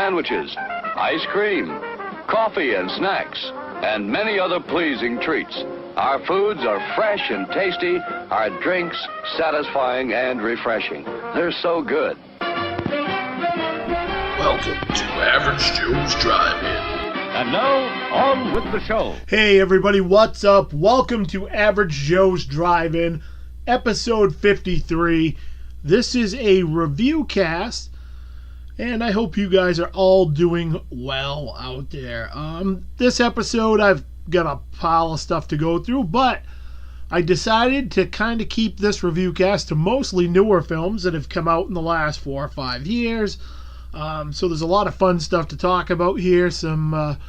sandwiches, ice cream, coffee and snacks, and many other pleasing treats. Our foods are fresh and tasty, our drinks satisfying and refreshing. They're so good. Welcome to Average Joe's Drive-In. And now, on with the show. Hey everybody, what's up? Welcome to Average Joe's Drive-In, episode 53. This is a review cast, and I hope you guys are all doing well out there. This episode, I've got a pile of stuff to go through, but I decided to kind of keep this review cast to mostly newer films that have come out in the last 4 or 5 years. So there's a lot of fun stuff to talk about here. Some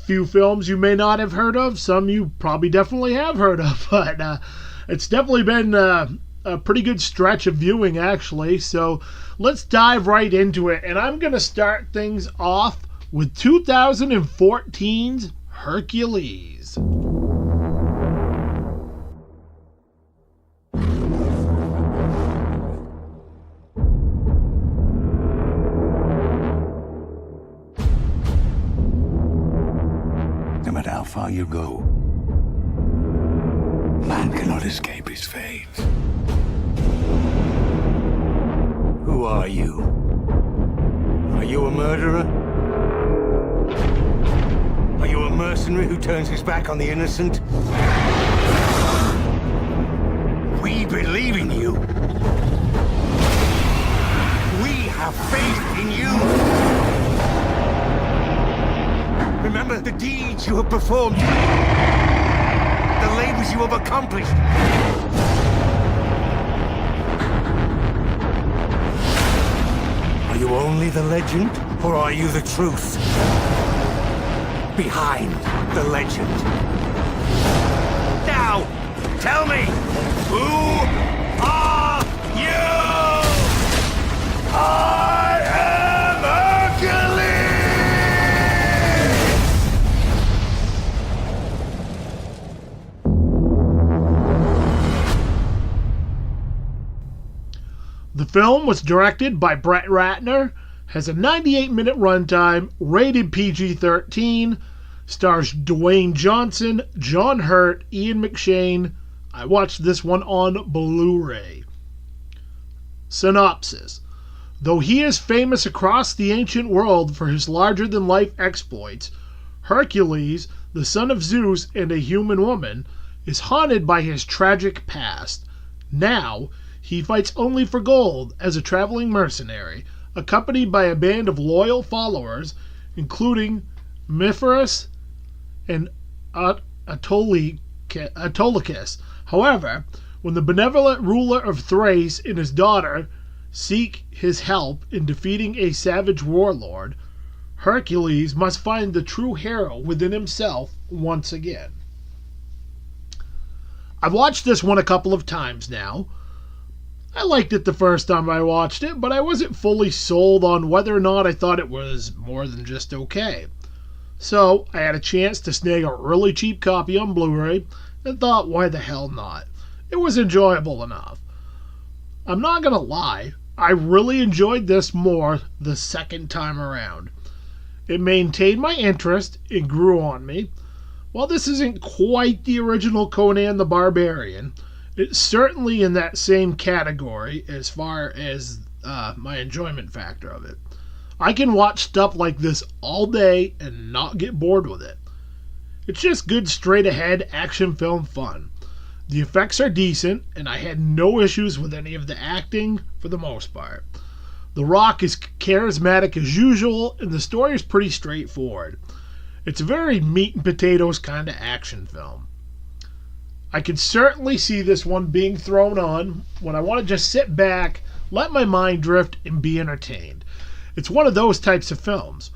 few films you may not have heard of, some you probably definitely have heard of, but it's definitely been a pretty good stretch of viewing, actually. So let's dive right into it, and I'm going to start things off with 2014's Hercules. No matter how far you go, man cannot escape his fate. Who are you? Are you a murderer? Are you a mercenary who turns his back on the innocent? We believe in you. We have faith in you. Remember the deeds you have performed, the labors you have accomplished. Are you only the legend, or are you the truth behind the legend? Now, tell me, who are you? I am Hercules! The film was directed by Brett Ratner, has a 98-minute runtime, rated PG-13, stars Dwayne Johnson, John Hurt, Ian McShane. I watched this one on Blu-ray. Synopsis. Though he is famous across the ancient world for his larger-than-life exploits, Hercules, the son of Zeus and a human woman, is haunted by his tragic past. Now, he fights only for gold as a traveling mercenary, accompanied by a band of loyal followers, including Mithras and Autolycus. However, when the benevolent ruler of Thrace and his daughter seek his help in defeating a savage warlord, Hercules must find the true hero within himself once again. I've watched this one a couple of times now. I liked it the first time I watched it, but I wasn't fully sold on whether or not I thought it was more than just okay. So, I had a chance to snag a really cheap copy on Blu-ray and thought, why the hell not? It was enjoyable enough. I'm not gonna lie, I really enjoyed this more the second time around. It maintained my interest and grew on me. While this isn't quite the original Conan the Barbarian, it's certainly in that same category as far as my enjoyment factor of it. I can watch stuff like this all day and not get bored with it. It's just good straight-ahead action film fun. The effects are decent, and I had no issues with any of the acting for the most part. The Rock is charismatic as usual, and the story is pretty straightforward. It's a very meat and potatoes kind of action film. I could certainly see this one being thrown on when I want to just sit back, let my mind drift, and be entertained. It's one of those types of films.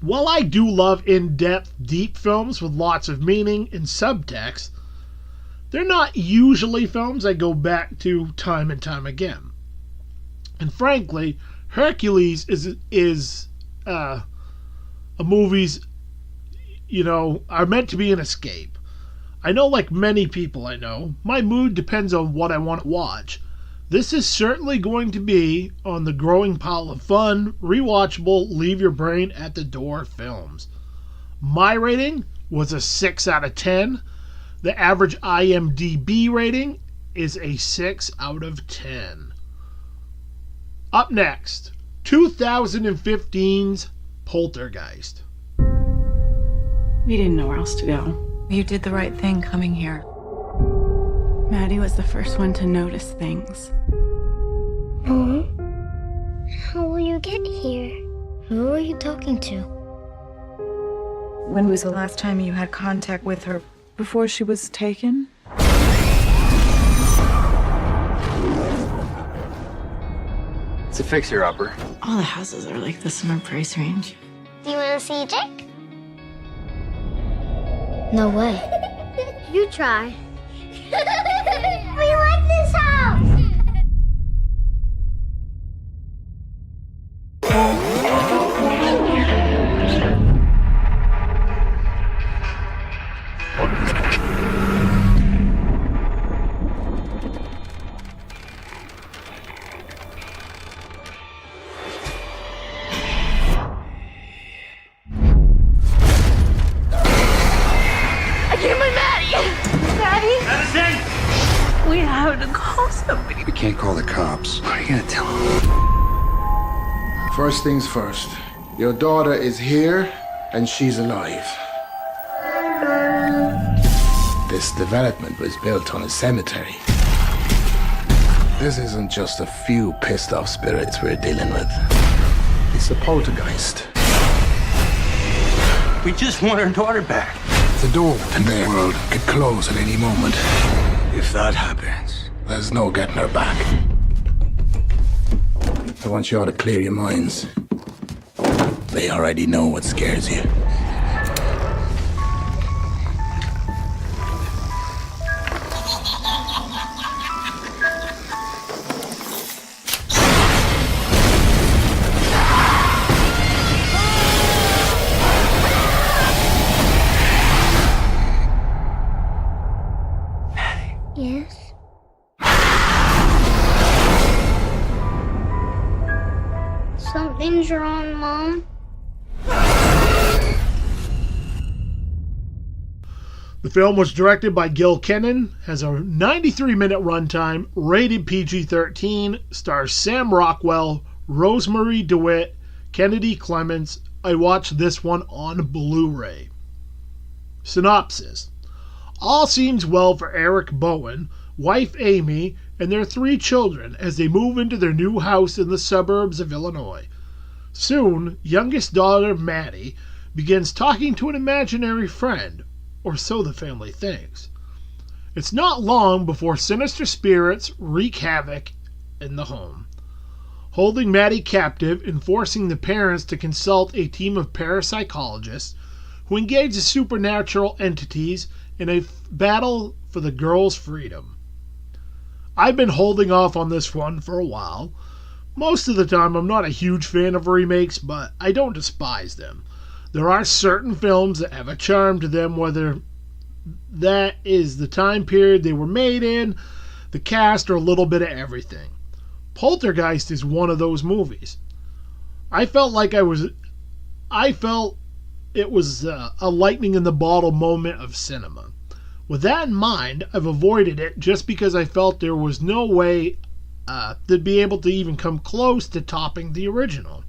While I do love in-depth, deep films with lots of meaning and subtext, they're not usually films I go back to time and time again. And frankly, Hercules is a movie's, are meant to be an escape. I know, like many people I know, my mood depends on what I want to watch. This is certainly going to be on the growing pile of fun, rewatchable, leave your brain at the door films. My rating was a 6 out of 10. The average IMDb rating is a 6 out of 10. Up next, 2015's Poltergeist. We didn't know where else to go. You did the right thing coming here. Maddie was the first one to notice things. Mom? How will you get here? Who are you talking to? When was the last time you had contact with her? Before she was taken? It's a fixer-upper. All the houses are like this in our price range. Do you want to see Jake? No way. You try. We like this house! We have to call somebody. We can't call the cops. What are you gonna tell them? First things first. Your daughter is here, and she's alive. This development was built on a cemetery. This isn't just a few pissed-off spirits we're dealing with. It's a poltergeist. We just want our daughter back. The door to their world could close at any moment. If that happens, There's no getting her back. I want you all to clear your minds. They already know what scares you. Yes? Something's wrong, Mom. The film was directed by Gil Kennan, has a 93-minute runtime, rated PG-13, stars Sam Rockwell, Rosemary DeWitt, Kennedy Clements. I watched this one on Blu-ray. Synopsis. All seems well for Eric Bowen, wife Amy, and their 3 children as they move into their new house in the suburbs of Illinois. Soon, youngest daughter Maddie begins talking to an imaginary friend, or so the family thinks. It's not long before sinister spirits wreak havoc in the home, holding Maddie captive and forcing the parents to consult a team of parapsychologists who engage the supernatural entities in a battle for the girl's freedom. I've been holding off on this one for a while. Most of the time I'm not a huge fan of remakes, but I don't despise them. There are certain films that have a charm to them, whether that is the time period they were made in, the cast, or a little bit of everything. Poltergeist is one of those movies. I felt it was a lightning in the bottle moment of cinema. With that in mind, I've avoided it just because I felt there was no way they'd be able to even come close to topping the original.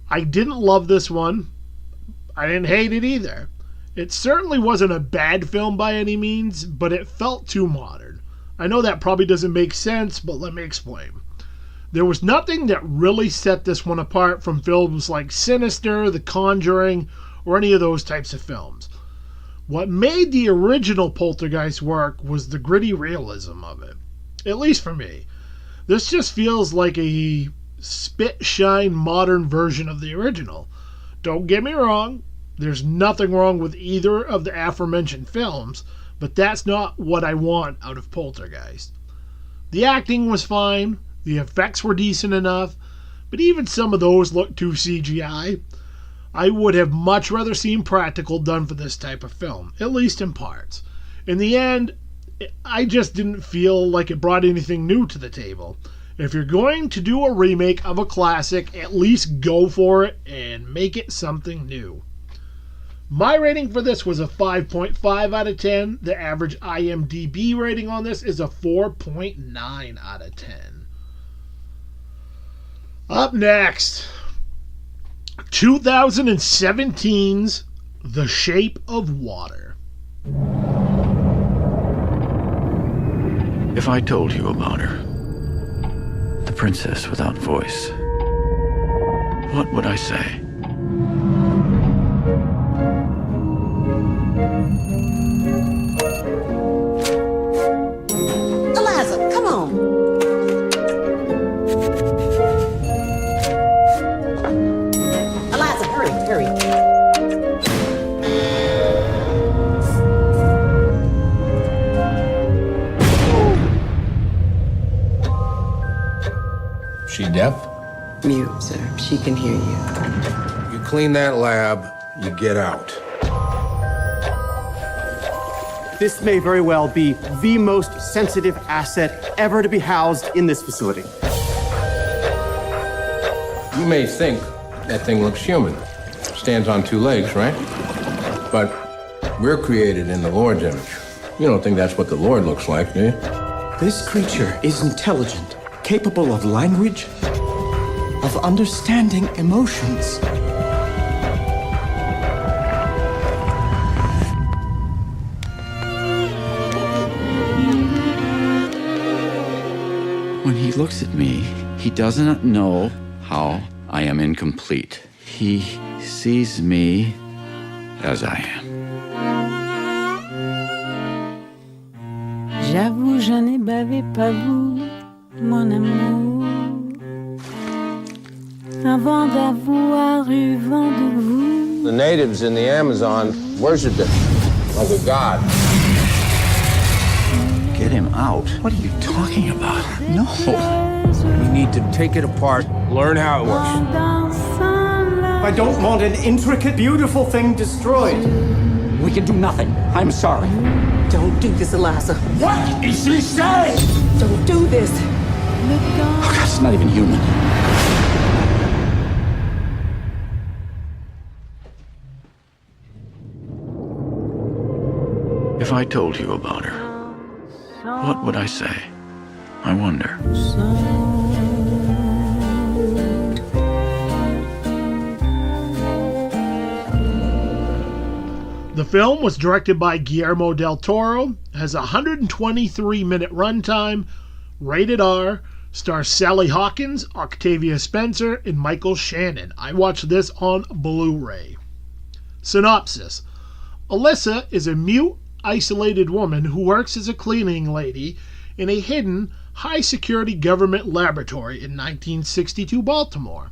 I didn't love this one. I didn't hate it either. It certainly wasn't a bad film by any means, but it felt too modern. I know that probably doesn't make sense, but let me explain. There was nothing that really set this one apart from films like Sinister, The Conjuring, or any of those types of films. What made the original Poltergeist work was the gritty realism of it. At least for me. This just feels like a spit-shine modern version of the original. Don't get me wrong, there's nothing wrong with either of the aforementioned films, but that's not what I want out of Poltergeist. The acting was fine, the effects were decent enough, but even some of those looked too CGI. I would have much rather seen practical done for this type of film, at least in parts. In the end, I just didn't feel like it brought anything new to the table. If you're going to do a remake of a classic, at least go for it and make it something new. My rating for this was a 5.5 out of 10. The average IMDb rating on this is a 4.9 out of 10. Up next, 2017's The Shape of Water. If I told you about her, the princess without voice, what would I say? Eliza, come on. Eliza, hurry, hurry. She deaf? Mute, sir. She can hear you. You clean that lab, you get out. This may very well be the most sensitive asset ever to be housed in this facility. You may think that thing looks human. Stands on two legs, right? But we're created in the Lord's image. You don't think that's what the Lord looks like, do you? This creature is intelligent, capable of language, of understanding emotions. When he looks at me, he does not know how I am incomplete. He sees me as I am. J'avoue, je n'ai bavé pas vous, mon amour. Avant d'avoir eu vent de vous. The natives in the Amazon worshipped it like a god. Get him out. What are you talking about? No. We need to take it apart, learn how it works. I don't want an intricate, beautiful thing destroyed. We can do nothing. I'm sorry. Don't do this, Eliza. What is she saying? Don't do this. Oh, God, it's not even human. If I told you about her, what would I say? I wonder. The film was directed by Guillermo del Toro, has a 123-minute runtime, rated R, stars Sally Hawkins, Octavia Spencer, and Michael Shannon. I watched this on Blu-ray. Synopsis. Alyssa is a mute, isolated woman who works as a cleaning lady in a hidden, high-security government laboratory in 1962 Baltimore.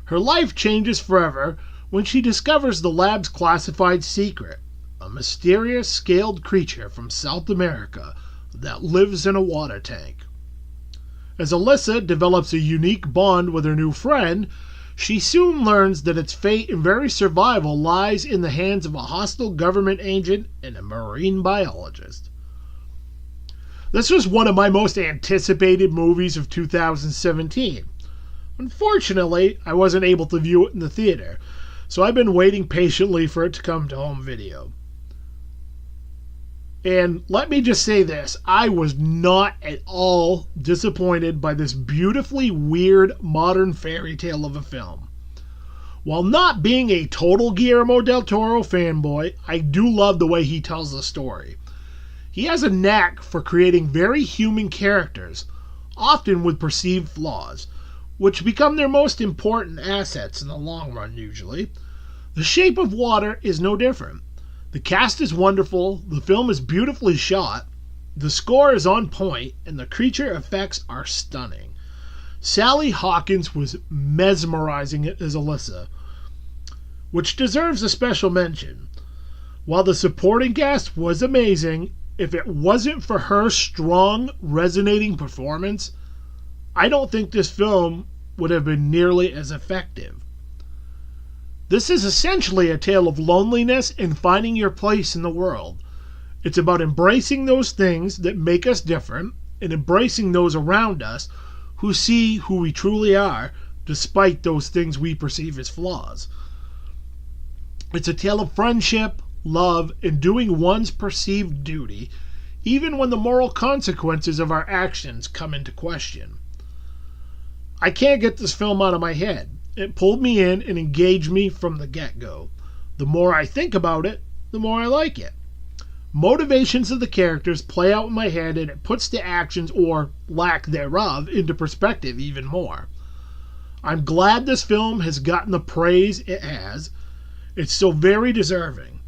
Her life changes forever when she discovers the lab's classified secret, a mysterious scaled creature from South America that lives in a water tank. As Alyssa develops a unique bond with her new friend, she soon learns that its fate and very survival lies in the hands of a hostile government agent and a marine biologist. This was one of my most anticipated movies of 2017. Unfortunately, I wasn't able to view it in the theater, so I've been waiting patiently for it to come to home video. And let me just say this, I was not at all disappointed by this beautifully weird modern fairy tale of a film. While not being a total Guillermo del Toro fanboy, I do love the way he tells the story. He has a knack for creating very human characters, often with perceived flaws, which become their most important assets in the long run usually. The Shape of Water is no different. The cast is wonderful, the film is beautifully shot, the score is on point, and the creature effects are stunning. Sally Hawkins was mesmerizing as Alyssa, which deserves a special mention. While the supporting cast was amazing, if it wasn't for her strong, resonating performance, I don't think this film would have been nearly as effective. This is essentially a tale of loneliness and finding your place in the world. It's about embracing those things that make us different and embracing those around us who see who we truly are despite those things we perceive as flaws. It's a tale of friendship, love, and doing one's perceived duty, even when the moral consequences of our actions come into question. I can't get this film out of my head. It pulled me in and engaged me from the get-go. The more I think about it, the more I like it. Motivations of the characters play out in my head, and it puts the actions, or lack thereof, into perspective even more. I'm glad this film has gotten the praise it has. It's so very deserving.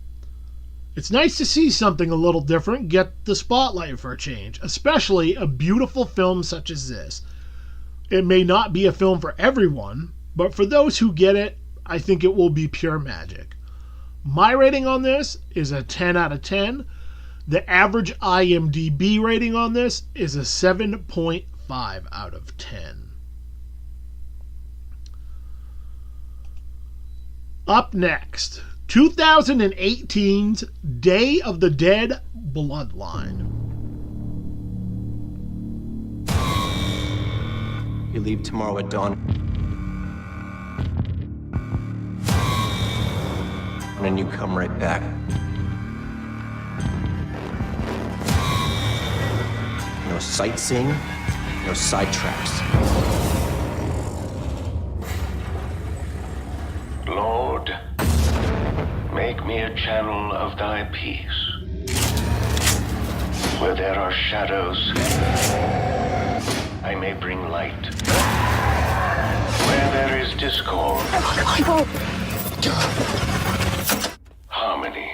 It's nice to see something a little different get the spotlight for a change, especially a beautiful film such as this. It may not be a film for everyone, but for those who get it, I think it will be pure magic. My rating on this is a 10 out of 10. The average IMDb rating on this is a 7.5 out of 10. Up next, 2018's Day of the Dead Bloodline. You leave tomorrow at dawn. And then you come right back. No sightseeing, no sidetracks. Lord, make me a channel of thy peace. Where there are shadows, I may bring light. Where there is discord, harmony.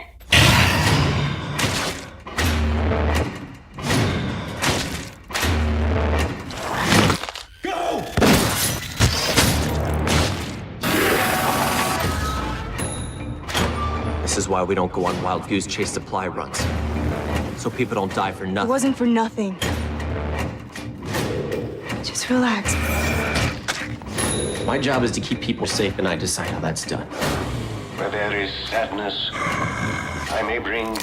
Go! This is why we don't go on wild goose chase supply runs. So people don't die for nothing. It wasn't for nothing. Just relax. My job is to keep people safe, and I decide how that's done. Where there is sadness, I may bring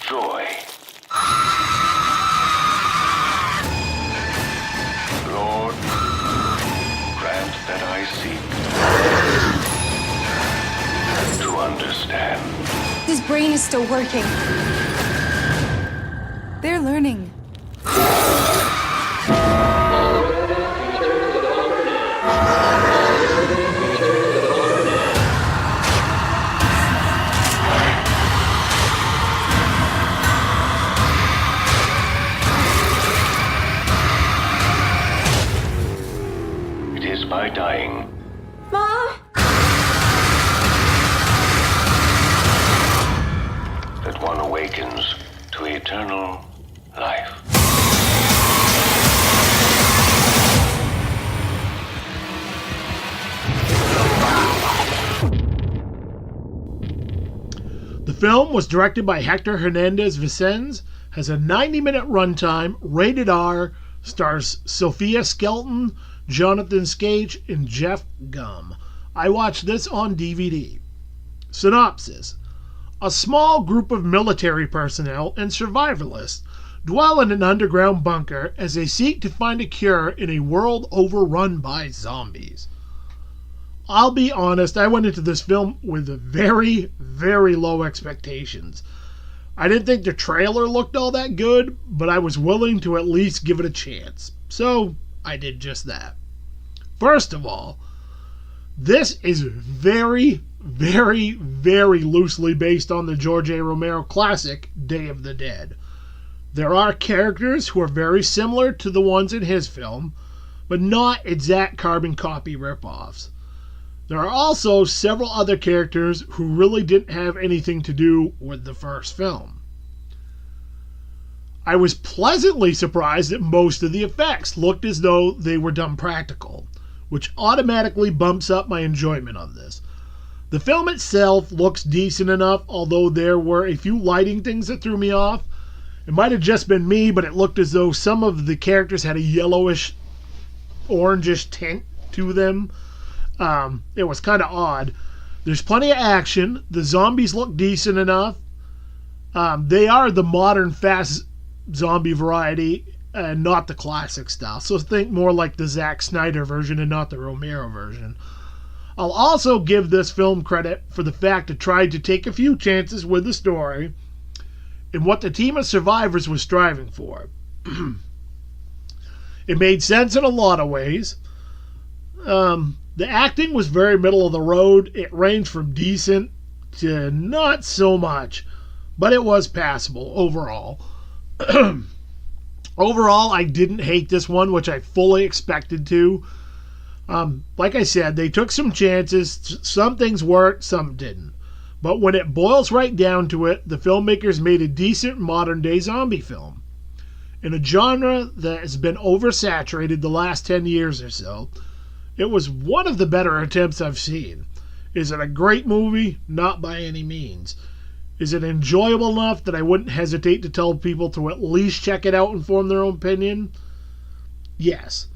joy. Lord, grant that I seek to understand. His brain is still working. They're learning. It is by dying Mom? that one awakens to eternal life. The film was directed by Hector Hernandez-Vicens, has a 90-minute runtime, rated R, stars Sophia Skelton, Jonathan Skage, and Jeff Gum. I watched this on DVD. Synopsis. A small group of military personnel and survivalists dwell in an underground bunker as they seek to find a cure in a world overrun by zombies. I'll be honest, I went into this film with very, very low expectations. I didn't think the trailer looked all that good, but I was willing to at least give it a chance. So, I did just that. First of all, this is very, very, very loosely based on the George A. Romero classic, Day of the Dead. There are characters who are very similar to the ones in his film, but not exact carbon copy ripoffs. There are also several other characters who really didn't have anything to do with the first film. I was pleasantly surprised that most of the effects looked as though they were done practical, which automatically bumps up my enjoyment of this. The film itself looks decent enough, although there were a few lighting things that threw me off. It might have just been me, but it looked as though some of the characters had a yellowish, orangish tint to them. It was kind of odd. There's plenty of action. The zombies look decent enough. They are the modern fast zombie variety and not the classic style. So think more like the Zack Snyder version and not the Romero version. I'll also give this film credit for the fact it tried to take a few chances with the story and what the team of survivors was striving for. It made sense in a lot of ways. The acting was very middle of the road. It ranged from decent to not so much, but it was passable overall. Overall, I didn't hate this one, which I fully expected to. Like I said, they took some chances. Some things worked, some didn't. But when it boils right down to it, the filmmakers made a decent modern-day zombie film. In a genre that has been oversaturated the last 10 years or so, it was one of the better attempts I've seen. Is it a great movie? Not by any means. Is it enjoyable enough that I wouldn't hesitate to tell people to at least check it out and form their own opinion? Yes.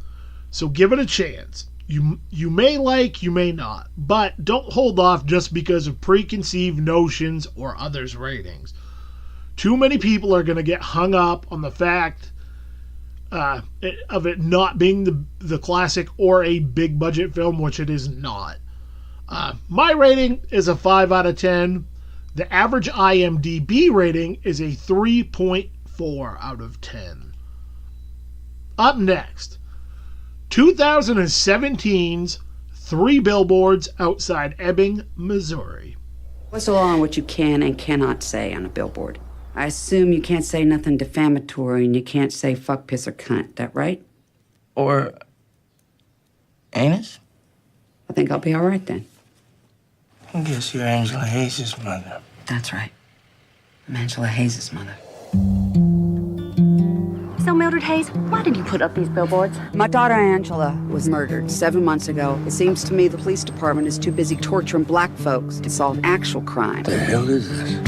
So give it a chance. You may like, you may not, but don't hold off just because of preconceived notions or others' ratings. Too many people are going to get hung up on the fact of it not being the classic or a big budget film, which it is not. My rating is a 5 out of 10. The average IMDb rating is a 3.4 out of 10. Up next, 2017's 3 Billboards Outside Ebbing, Missouri. What's the law on what you can and cannot say on a billboard? I assume you can't say nothing defamatory and you can't say fuck, piss, or cunt. That right? Or anus? I think I'll be all right then. I guess you're Angela Hayes' mother. That's right. I'm Angela Hayes' mother. So, Mildred Hayes, why did you put up these billboards? My daughter Angela was murdered 7 months ago. It seems to me the police department is too busy torturing black folks to solve actual crime. The hell is this?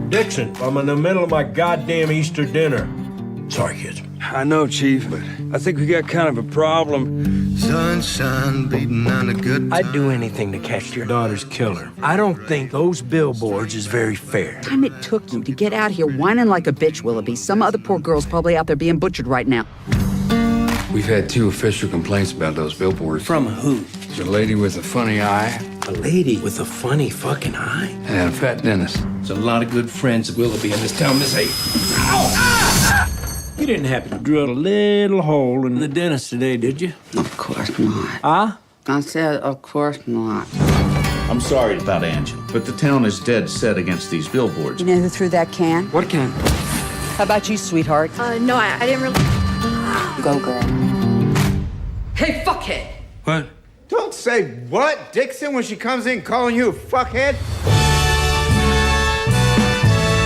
Dixon, I'm in the middle of my goddamn Easter dinner. Sorry, kids. I know, Chief, but I think we got kind of a problem. Sunshine beating on a good time. I'd do anything to catch your daughter's killer. I don't think those billboards is very fair. The time it took you to get out here whining like a bitch, Willoughby. Some other poor girl's probably out there being butchered right now. We've had 2 official complaints about those billboards. From who? There's a lady with a funny eye. A lady with a funny fucking eye? And a fat dentist. There's a lot of good friends of Willoughby in this town, Miss Hayes. Ow! Ah! You didn't happen to drill a little hole in the dentist today, did you? Of course not. Huh? I said, of course not. I'm sorry about Angela, but the town is dead set against these billboards. You know who threw that can? What can? How about you, sweetheart? No, I didn't really... Go, girl. Hey, fuckhead! What? Don't say what, Dixon, when she comes in calling you a fuckhead.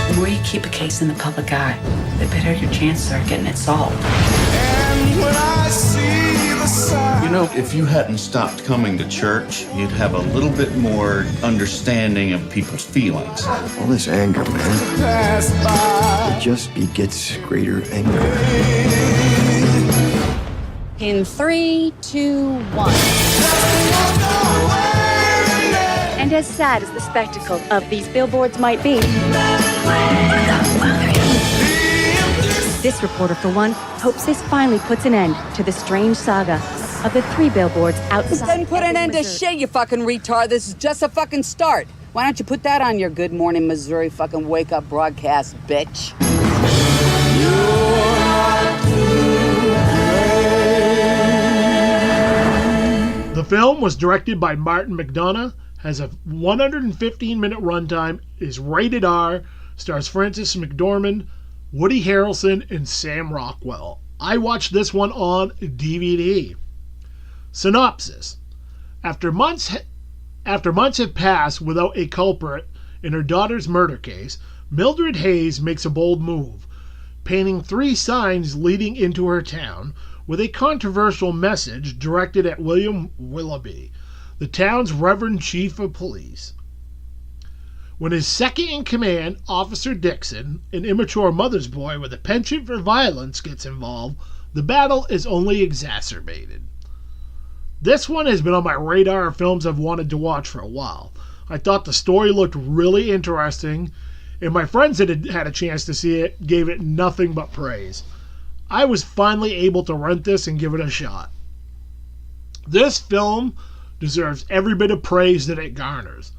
The more you keep a case in the public eye, the better your chances are getting it solved. And when I see the sign. You know, if you hadn't stopped coming to church, you'd have a little bit more understanding of people's feelings. All this anger, man, it just begets greater anger. In 3, 2, 1. And as sad as the spectacle of these billboards might be, this reporter, for one, hopes this finally puts an end to the strange saga of the 3 billboards outside. This doesn't put an end to shit, you fucking retard. This is just a fucking start. Why don't you put that on your Good Morning Missouri fucking wake-up broadcast, bitch? The film was directed by Martin McDonagh, has a 115-minute runtime, is rated R, stars Frances McDormand, Woody Harrelson, and Sam Rockwell. I watched this one on DVD. Synopsis. After months have passed without a culprit in her daughter's murder case, Mildred Hayes makes a bold move, painting 3 signs leading into her town with a controversial message directed at William Willoughby, the town's Reverend Chief of Police. When his second-in-command, Officer Dixon, an immature mother's boy with a penchant for violence, gets involved, the battle is only exacerbated. This one has been on my radar of films I've wanted to watch for a while. I thought the story looked really interesting, and my friends that had had a chance to see it gave it nothing but praise. I was finally able to rent this and give it a shot. This film deserves every bit of praise that it garners.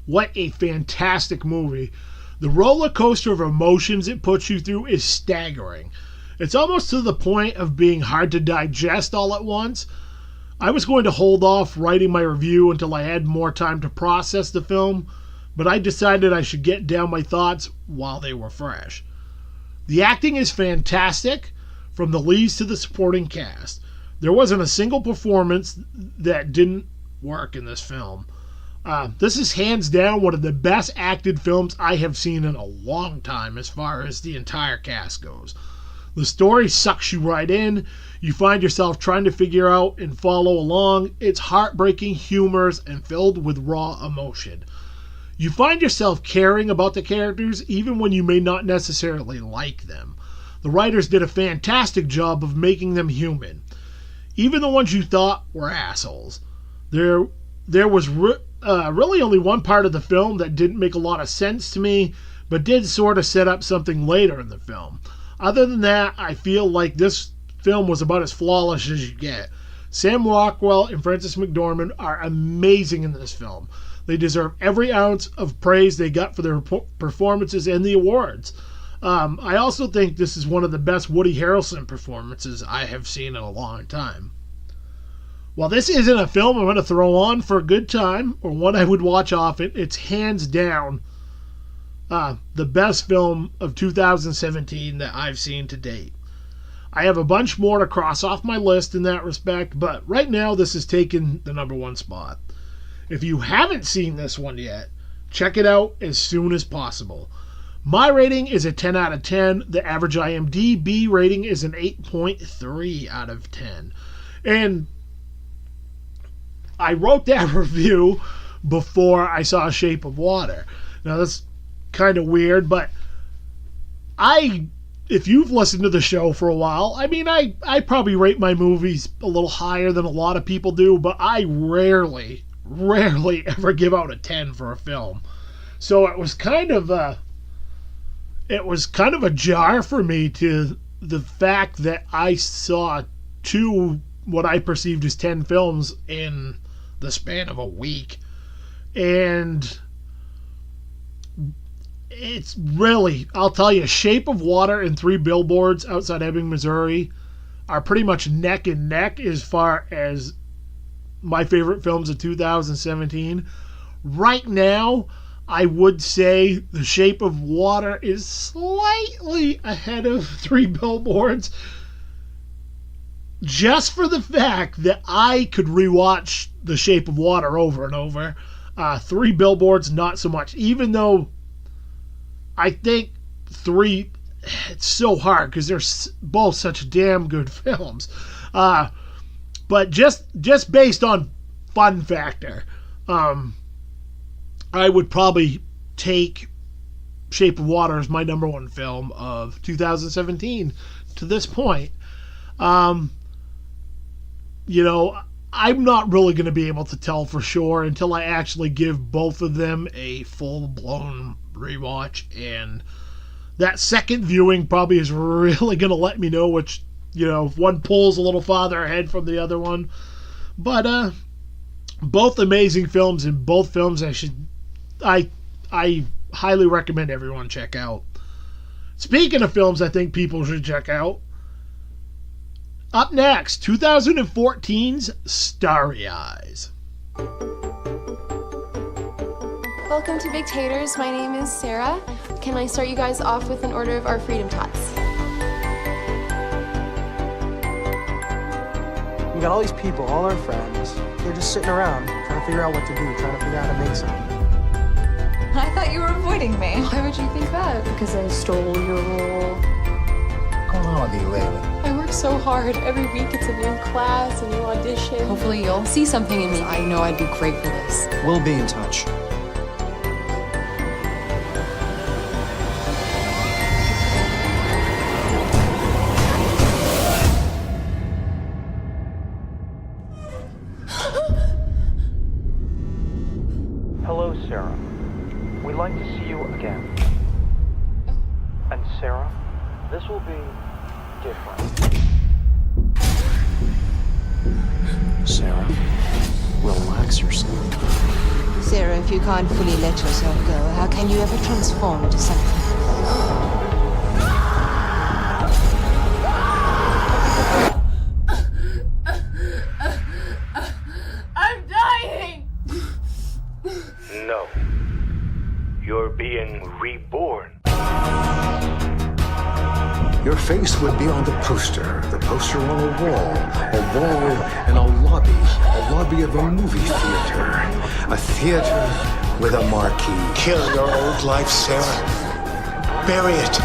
What a fantastic movie. The roller coaster of emotions it puts you through is staggering. It's almost to the point of being hard to digest all at once. I was going to hold off writing my review until I had more time to process the film, but I decided I should get down my thoughts while they were fresh. The acting is fantastic, from the leads to the supporting cast. There wasn't a single performance that didn't work in this film. This is hands down one of the best acted films I have seen in a long time as far as the entire cast goes. The story sucks you right in. You find yourself trying to figure out and follow along. It's heartbreaking, humorous, and filled with raw emotion. You find yourself caring about the characters even when you may not necessarily like them. The writers did a fantastic job of making them human. Even the ones you thought were assholes. There was really only one part of the film that didn't make a lot of sense to me, but did sort of set up something later in the film. Other than that, I feel like this film was about as flawless as you get. Sam Rockwell and Frances McDormand are amazing in this film. They deserve every ounce of praise they got for their performances and the awards. I also think this is one of the best Woody Harrelson performances I have seen in a long time. While this isn't a film I'm going to throw on for a good time or one I would watch often, it's hands down the best film of 2017 that I've seen to date. I have a bunch more to cross off my list in that respect, but right now this has taken the number one spot. If you haven't seen this one yet, check it out as soon as possible. My rating is a 10 out of 10. The average IMDb rating is an 8.3 out of 10. And I wrote that review before I saw Shape of Water. Now that's kind of weird, but if you've listened to the show for a while, I probably rate my movies a little higher than a lot of people do, but I rarely ever give out a 10 for a film. So it was kind of a jar for me to the fact that I saw two what I perceived as 10 films in the span of a week. And it's really, I'll tell you, Shape of Water and Three Billboards Outside Ebbing, Missouri are pretty much neck and neck as far as my favorite films of 2017. Right now, I would say The Shape of Water is slightly ahead of Three Billboards, just for the fact that I could rewatch The Shape of Water over and over. Three Billboards, not so much, even though I think Three, it's so hard because they're both such damn good films. But just based on fun factor, I would probably take Shape of Water as my number one film of 2017 to this point. I'm not really going to be able to tell for sure until I actually give both of them a full-blown rewatch, and that second viewing probably is really going to let me know which, if one pulls a little farther ahead from the other one. But both amazing films, and both films I highly recommend everyone check out. Speaking of films I think people should check out, up next, 2014's Starry Eyes. Welcome to Big Taters. My name is Sarah. Can I start you guys off with an order of our Freedom Tots? We got all these people, all our friends. They're just sitting around trying to figure out what to do, trying to figure out how to make something. I thought you were avoiding me. Why would you think that? Because I stole your role. What's going on with you lately? I work so hard. Every week it's a new class, a new audition. Hopefully you'll see something in me. I know I'd be great for this. We'll be in touch. Hello, Sarah. We'd like to see you again. This will be different. Sarah, relax yourself. Sarah, if you can't fully let yourself go, how can you ever transform into something? I'm dying! No. You're being reborn. Your face would be on the poster on a wall in a lobby of a movie theater, a theater with a marquee. Kill your old life, Sarah. Bury it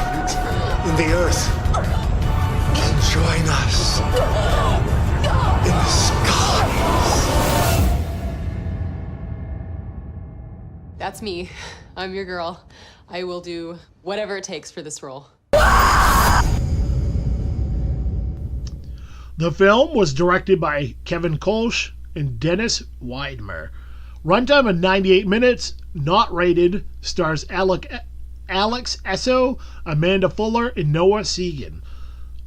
in the earth. And join us in the skies. That's me. I'm your girl. I will do whatever it takes for this role. The film was directed by Kevin Kolsch and Dennis Widmer. Runtime of 98 minutes, not rated, stars Alex Esso, Amanda Fuller, and Noah Segan.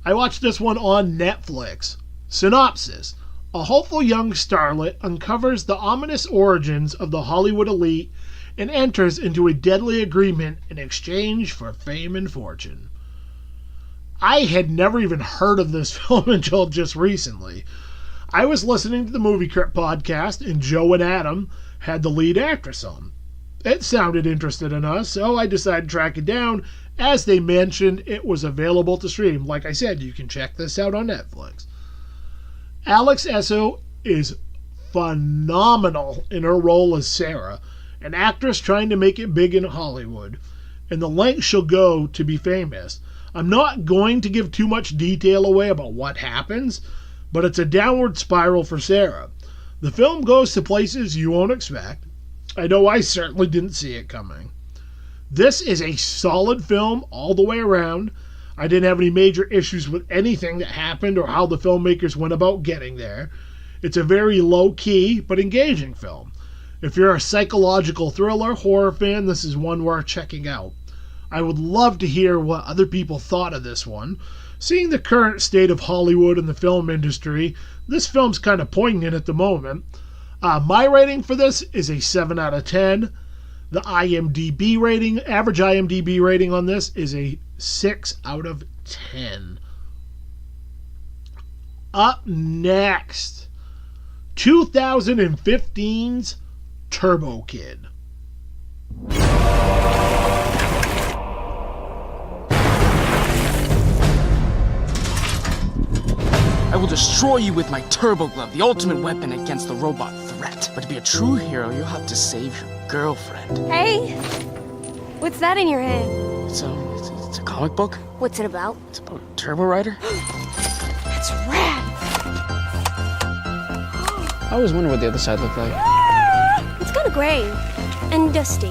I watched this one on Netflix. Synopsis: a hopeful young starlet uncovers the ominous origins of the Hollywood elite and enters into a deadly agreement in exchange for fame and fortune. I had never even heard of this film until just recently. I was listening to the Movie Crypt podcast, and Joe and Adam had the lead actress on. It sounded interesting enough, so I decided to track it down. As they mentioned, it was available to stream. Like I said, you can check this out on Netflix. Alex Esso is phenomenal in her role as Sarah, an actress trying to make it big in Hollywood, and the length she'll go to be famous. I'm not going to give too much detail away about what happens, but it's a downward spiral for Sarah. The film goes to places you won't expect. I know I certainly didn't see it coming. This is a solid film all the way around. I didn't have any major issues with anything that happened or how the filmmakers went about getting there. It's a very low-key but engaging film. If you're a psychological thriller horror fan, this is one worth checking out. I would love to hear what other people thought of this one. Seeing the current state of Hollywood and the film industry, this film's kind of poignant at the moment. My rating for this is a 7 out of 10. The IMDb rating, average IMDb rating on this is a 6 out of 10. Up next, 2015's Turbo Kid. I will destroy you with my turbo glove, the ultimate weapon against the robot threat. But to be a true hero, you'll have to save your girlfriend. Hey! What's that in your hand? It's a comic book. What's it about? It's about a Turbo Rider. That's rad! I always wonder what the other side looked like. It's kind of gray and dusty.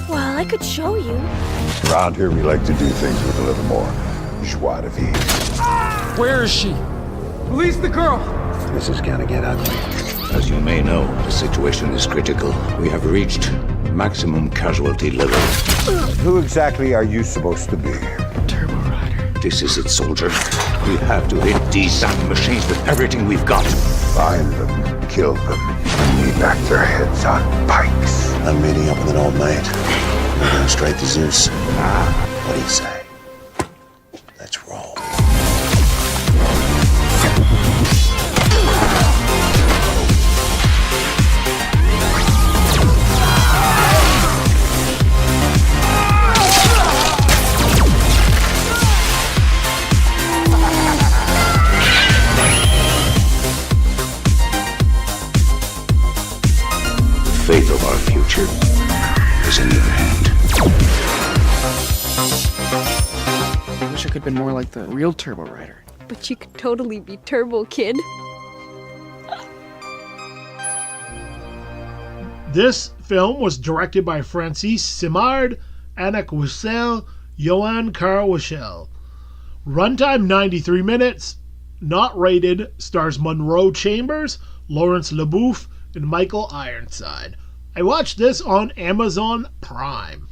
Well, I could show you. Around here, we like to do things with a little more joie de vivre. Where is she? Release the girl! This is gonna get ugly. As you may know, the situation is critical. We have reached maximum casualty level. Who exactly are you supposed to be? Turbo Rider. This is it, soldier. We have to hit these damn machines with everything we've got. Find them, kill them, and knee back their heads on pikes. I'm meeting up with an old mate. We're going straight to Zeus. What do you say? Let's roll. The fate of our future is in your hand. I wish I could have been more like the real Turbo Rider. But you could totally be Turbo Kid. This film was directed by Francis Simard, Anna Quissel, Johan Carl Wichel. Runtime 93 minutes. Not rated. Stars Monroe Chambers, Lawrence LeBouf, and Michael Ironside. I watched this on Amazon Prime.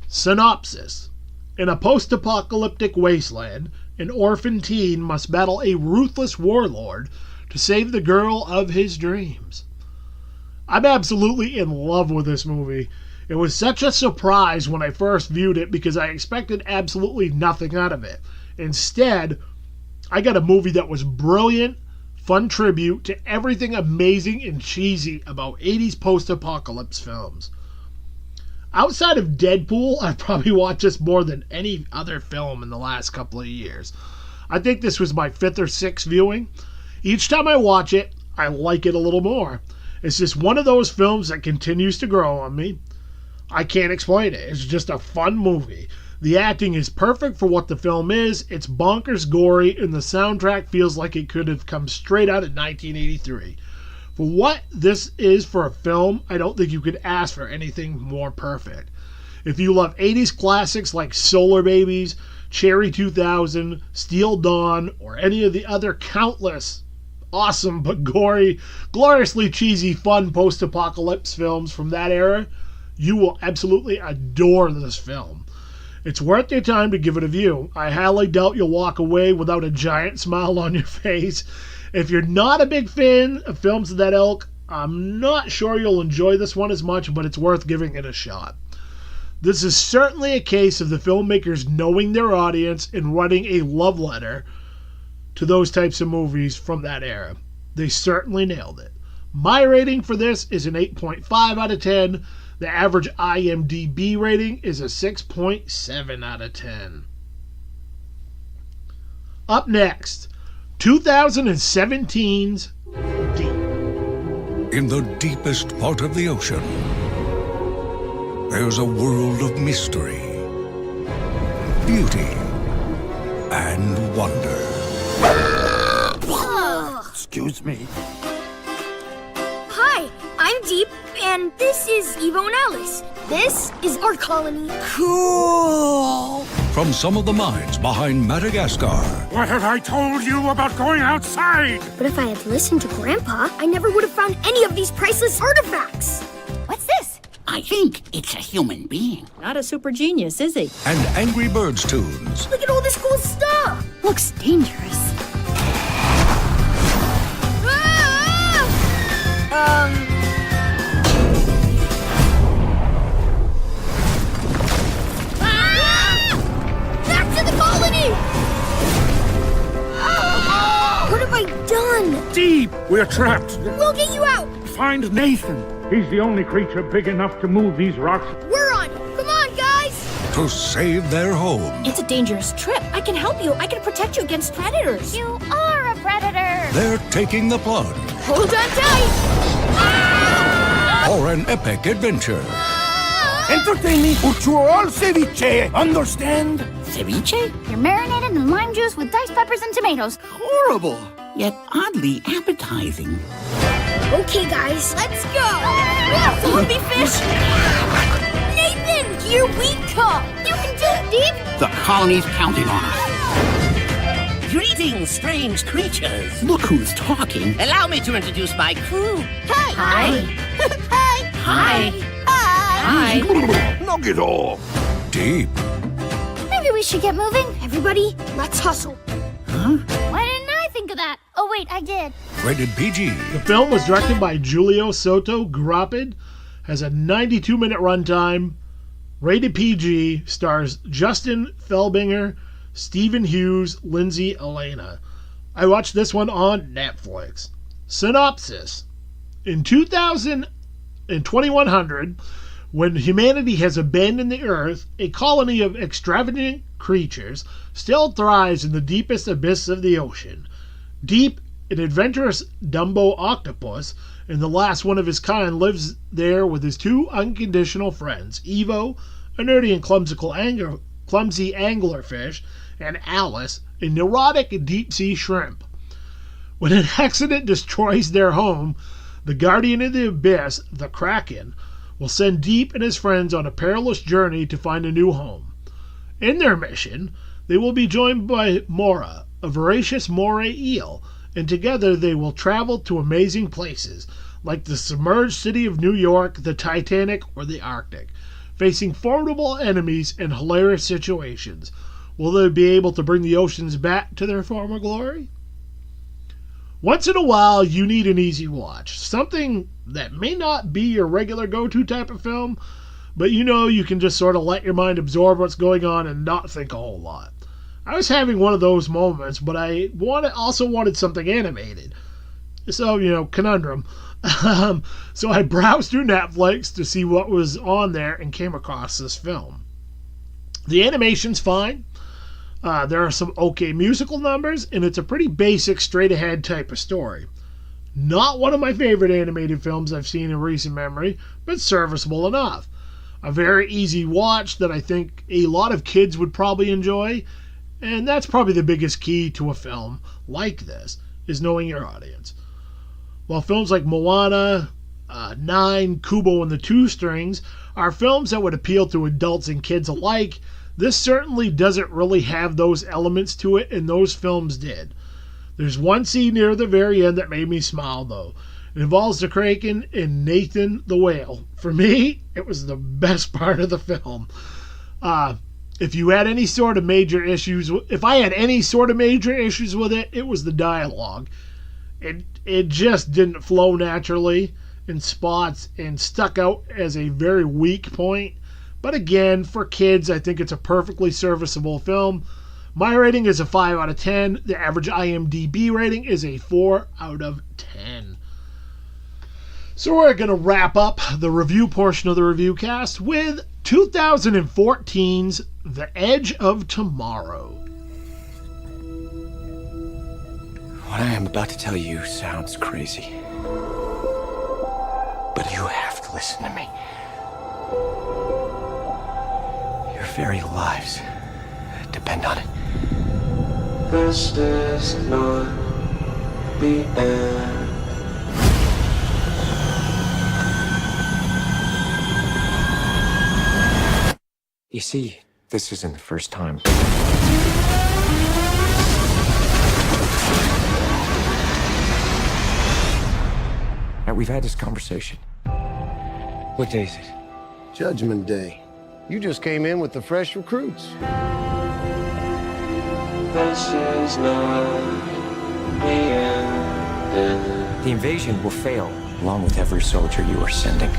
Synopsis: In a post-apocalyptic wasteland, an orphan teen must battle a ruthless warlord to save the girl of his dreams. I'm absolutely in love with this movie. It was such a surprise when I first viewed it because I expected absolutely nothing out of it. Instead, I got a movie that was brilliant, fun tribute to everything amazing and cheesy about 80s post-apocalypse films. Outside of Deadpool, I've probably watched this more than any other film in the last couple of years. I think this was my 5th or 6th viewing. Each time I watch it, I like it a little more. It's just one of those films that continues to grow on me. I can't explain it. It's just a fun movie. The acting is perfect for what the film is. It's bonkers gory, and the soundtrack feels like it could have come straight out of 1983. For what this is for a film, I don't think you could ask for anything more perfect. If you love 80s classics like Solar Babies, Cherry 2000, Steel Dawn, or any of the other countless awesome but gory, gloriously cheesy, fun post-apocalypse films from that era, you will absolutely adore this film. It's worth your time to give it a view. I highly doubt you'll walk away without a giant smile on your face. If you're not a big fan of films of that ilk, I'm not sure you'll enjoy this one as much, but it's worth giving it a shot. This is certainly a case of the filmmakers knowing their audience and writing a love letter to those types of movies from that era. They certainly nailed it. My rating for this is an 8.5 out of 10. The average IMDb rating is a 6.7 out of 10. Up next, 2017's Deep. In the deepest part of the ocean, there's a world of mystery, beauty, and wonder. Excuse me. Hi, I'm Deep, and this is Evo and Alice. This is our colony. Cool! From some of the minds behind Madagascar. What have I told you about going outside? But if I had listened to Grandpa, I never would have found any of these priceless artifacts. What's this? I think it's a human being. Not a super genius, is he? And Angry Birds tunes. Look at all this cool stuff. Looks dangerous. Back to the colony! What have I done? Deep! We're trapped. We'll get you out. Find Nathan. He's the only creature big enough to move these rocks. We're on it. Come on, guys. To save their home. It's a dangerous trip. I can help you. I can protect you against predators. You are a predator. They're taking the plunge. Hold on tight. For an epic adventure. Entertain me or you all ceviche, understand? Ceviche? You're marinated in lime juice with diced peppers and tomatoes. Horrible, yet oddly appetizing. Okay, guys, let's go. Zombie fish. Nathan, here we come. You can do it, Deep. The colony's counting on us. Greetings, strange creatures. Look who's talking. Allow me to introduce my crew. Hi. Hi. Hi. Hi. Knock it off. Deep. Maybe we should get moving. Everybody, let's hustle. Huh? Why didn't I think of that? Oh, wait, I did. Rated PG. The film was directed by Julio Soto Grapid, has a 92-minute runtime, rated PG, stars Justin Felbinger, Stephen Hughes, Lindsay Elena. I watched this one on Netflix. Synopsis. In 2100, when humanity has abandoned the Earth, a colony of extravagant creatures still thrives in the deepest abyss of the ocean. Deep, an adventurous Dumbo octopus, and the last one of his kind, lives there with his two unconditional friends, Evo, a nerdy and clumsy anglerfish, and Alice, a neurotic deep-sea shrimp. When an accident destroys their home, the guardian of the abyss, the Kraken, will send Deep and his friends on a perilous journey to find a new home. In their mission, they will be joined by Mora, a voracious moray eel, and together they will travel to amazing places, like the submerged city of New York, the Titanic, or the Arctic. facing formidable enemies and hilarious situations. Will they be able to bring the oceans back to their former glory? Once in a while, you need an easy watch. Something that may not be your regular go-to type of film, but you can just sort of let your mind absorb what's going on and not think a whole lot. I was having one of those moments, but I also wanted something animated. So, conundrum. So I browsed through Netflix to see what was on there and came across this film. The animation's fine. There are some okay musical numbers, and it's a pretty basic, straight-ahead type of story. Not one of my favorite animated films I've seen in recent memory, but serviceable enough. A very easy watch that I think a lot of kids would probably enjoy, and that's probably the biggest key to a film like this, is knowing your audience. While films like Moana, Nine, Kubo and the Two Strings are films that would appeal to adults and kids alike, this certainly doesn't really have those elements to it, and those films did. There's one scene near the very end that made me smile, though. It involves the Kraken and Nathan the Whale. For me, it was the best part of the film. If I had any sort of major issues with it, it was the dialogue. It just didn't flow naturally in spots and stuck out as a very weak point. But again, for kids, I think it's a perfectly serviceable film. My rating is a 5 out of 10. The average IMDb rating is a 4 out of 10. So we're going to wrap up the review portion of the Reviewcast with 2014's The Edge of Tomorrow. What I am about to tell you sounds crazy. But you have to listen to me. Your very lives depend on it. This is not the end. You see, this isn't the first time. We've had this conversation. What day is it? Judgment Day. You just came in with the fresh recruits. This is not the end. The invasion will fail, along with every soldier you are sending.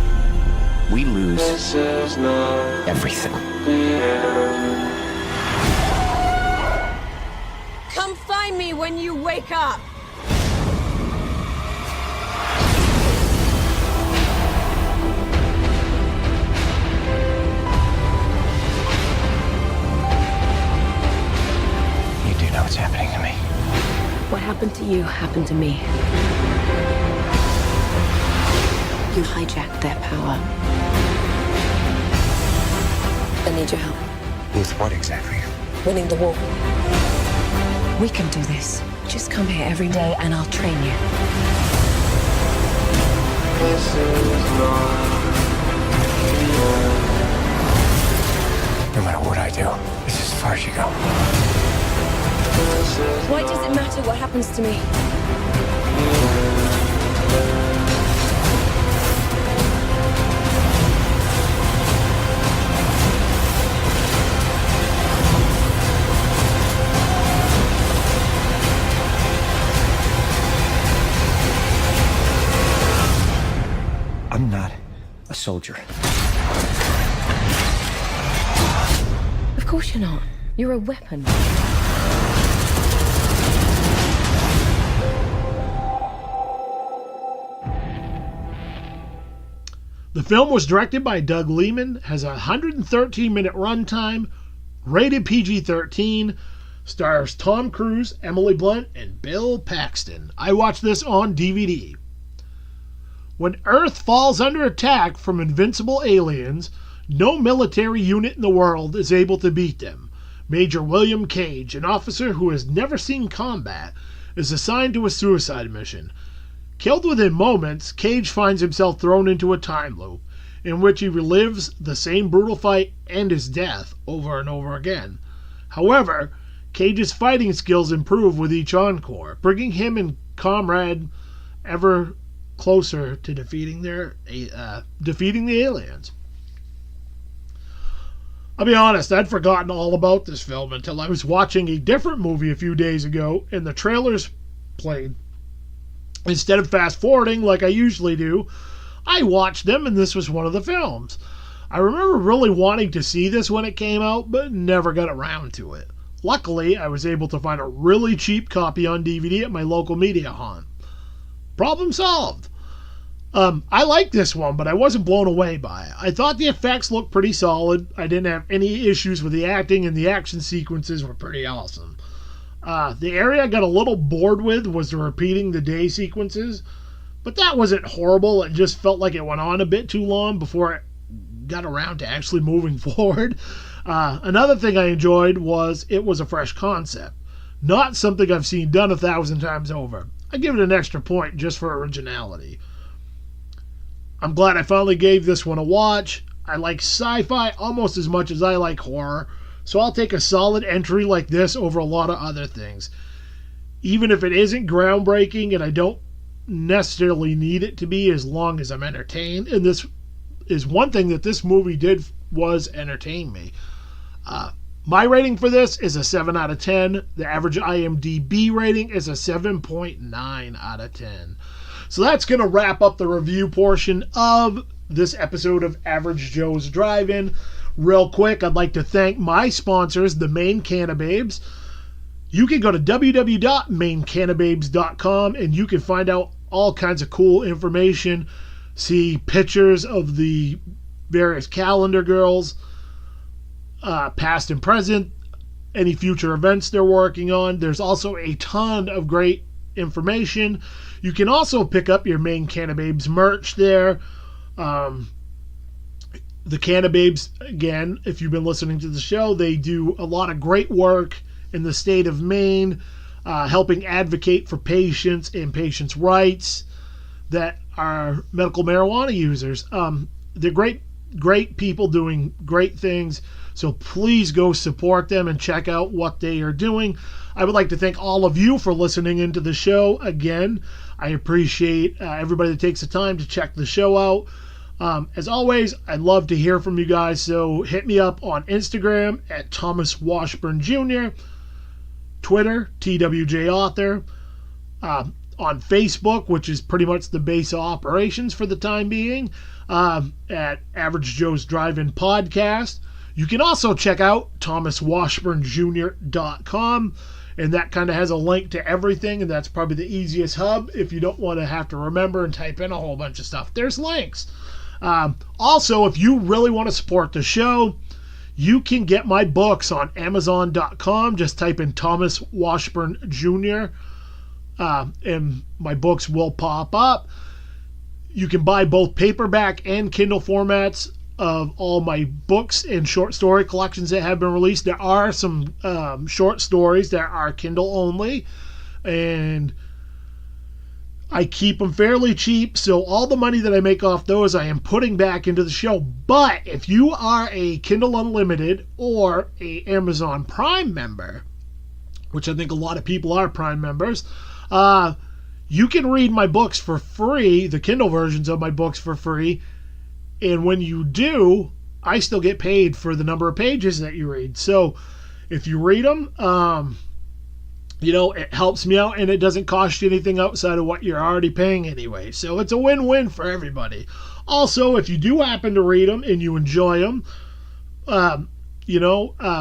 We lose This is not everything. the end. Come find me when you wake up. What's happening to me? What happened to you happened to me. You hijacked their power. I need your help. With what exactly? Winning the war. We can do this. Just come here every day and I'll train you. This is not No matter what I do, it's as far as you go. Why does it matter what happens to me? I'm not a soldier. Of course you're not. You're a weapon. The film was directed by Doug Liman, has a 113-minute runtime, rated PG-13, stars Tom Cruise, Emily Blunt, and Bill Paxton. I watched this on DVD. When Earth falls under attack from invincible aliens, no military unit in the world is able to beat them. Major William Cage, an officer who has never seen combat, is assigned to a suicide mission. Killed within moments, Cage finds himself thrown into a time loop, in which he relives the same brutal fight and his death over and over again. However, Cage's fighting skills improve with each encore, bringing him and comrade ever closer to defeating the aliens. I'll be honest, I'd forgotten all about this film until I was watching a different movie a few days ago and the trailers played. Instead of fast forwarding like I usually do, I watched them and this was one of the films. I remember really wanting to see this when it came out, but never got around to it. Luckily, I was able to find a really cheap copy on DVD at my local media haunt. Problem solved. I liked this one, but I wasn't blown away by it. I thought the effects looked pretty solid. I didn't have any issues with the acting, and the action sequences were pretty awesome. The area I got a little bored with was the repeating the day sequences, but that wasn't horrible. It just felt like it went on a bit too long before it got around to actually moving forward. Another thing I enjoyed was it was a fresh concept. Not something I've seen done 1,000 times over. I give it an extra point just for originality. I'm glad I finally gave this one a watch. I like sci-fi almost as much as I like horror, so I'll take a solid entry like this over a lot of other things. Even if it isn't groundbreaking and I don't necessarily need it to be, as long as I'm entertained. And this is one thing that this movie did was entertain me. My rating for this is a 7 out of 10. The average IMDb rating is a 7.9 out of 10. So that's going to wrap up the review portion of this episode of Average Joe's Drive-In. Real quick, I'd like to thank my sponsors, the Maine Cannababes. You can go to www.maincannababes.com and you can find out all kinds of cool information. See pictures of the various calendar girls, past and present, any future events they're working on. There's also a ton of great information. You can also pick up your Maine Cannababes merch there. The Cannababes, again, if you've been listening to the show, they do a lot of great work in the state of Maine, helping advocate for patients and patients' rights that are medical marijuana users. They're great people doing great things, so please go support them and check out what they are doing. I would like to thank all of you for listening into the show. Again, I appreciate everybody that takes the time to check the show out. As always, I'd love to hear from you guys, so hit me up on Instagram at Thomas Washburn Jr., Twitter, TWJ Author, on Facebook, which is pretty much the base of operations for the time being, at Average Joe's Drive-In Podcast. You can also check out thomaswashburnjr.com, and that kind of has a link to everything, and that's probably the easiest hub if you don't want to have to remember and type in a whole bunch of stuff. There's links. Also, if you really want to support the show, you can get my books on Amazon.com. Just type in Thomas Washburn Jr., and my books will pop up. You can buy both paperback and Kindle formats of all my books and short story collections that have been released. There are some short stories that are Kindle only, and I keep them fairly cheap, so all the money that I make off those I am putting back into the show. But if you are a Kindle Unlimited or a Amazon Prime member, which I think a lot of people are Prime members, you can read my books for free, the Kindle versions of my books for free, and when you do, I still get paid for the number of pages that you read. So if you read them, it helps me out, and it doesn't cost you anything outside of what you're already paying anyway. So it's a win-win for everybody. Also, if you do happen to read them and you enjoy them,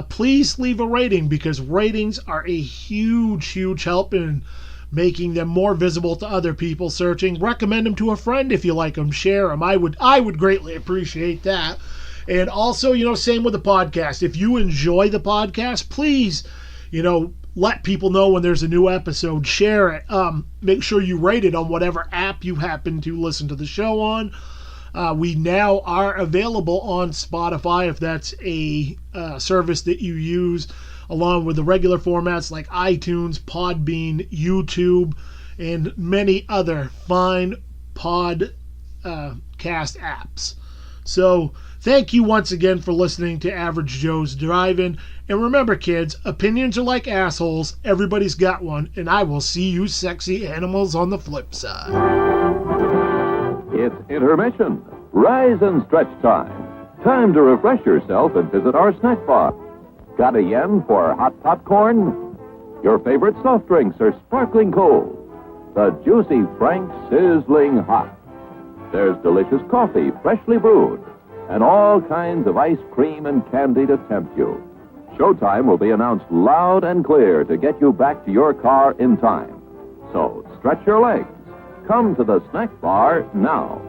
please leave a rating, because ratings are a huge, huge help in making them more visible to other people searching. Recommend them to a friend if you like them. Share them. I would greatly appreciate that. And also, same with the podcast. If you enjoy the podcast, please, let people know when there's a new episode. Share it. Make sure you rate it on whatever app you happen to listen to the show on. We now are available on Spotify, if that's a service that you use, along with the regular formats like iTunes, Podbean, YouTube, and many other fine podcast apps. So thank you once again for listening to Average Joe's Drive-In. And remember, kids, opinions are like assholes. Everybody's got one. And I will see you sexy animals on the flip side. It's intermission. Rise and stretch time. Time to refresh yourself and visit our snack bar. Got a yen for hot popcorn? Your favorite soft drinks are sparkling cold. The Juicy Frank sizzling hot. There's delicious coffee, freshly brewed, and all kinds of ice cream and candy to tempt you. Showtime will be announced loud and clear to get you back to your car in time. So stretch your legs. Come to the snack bar now.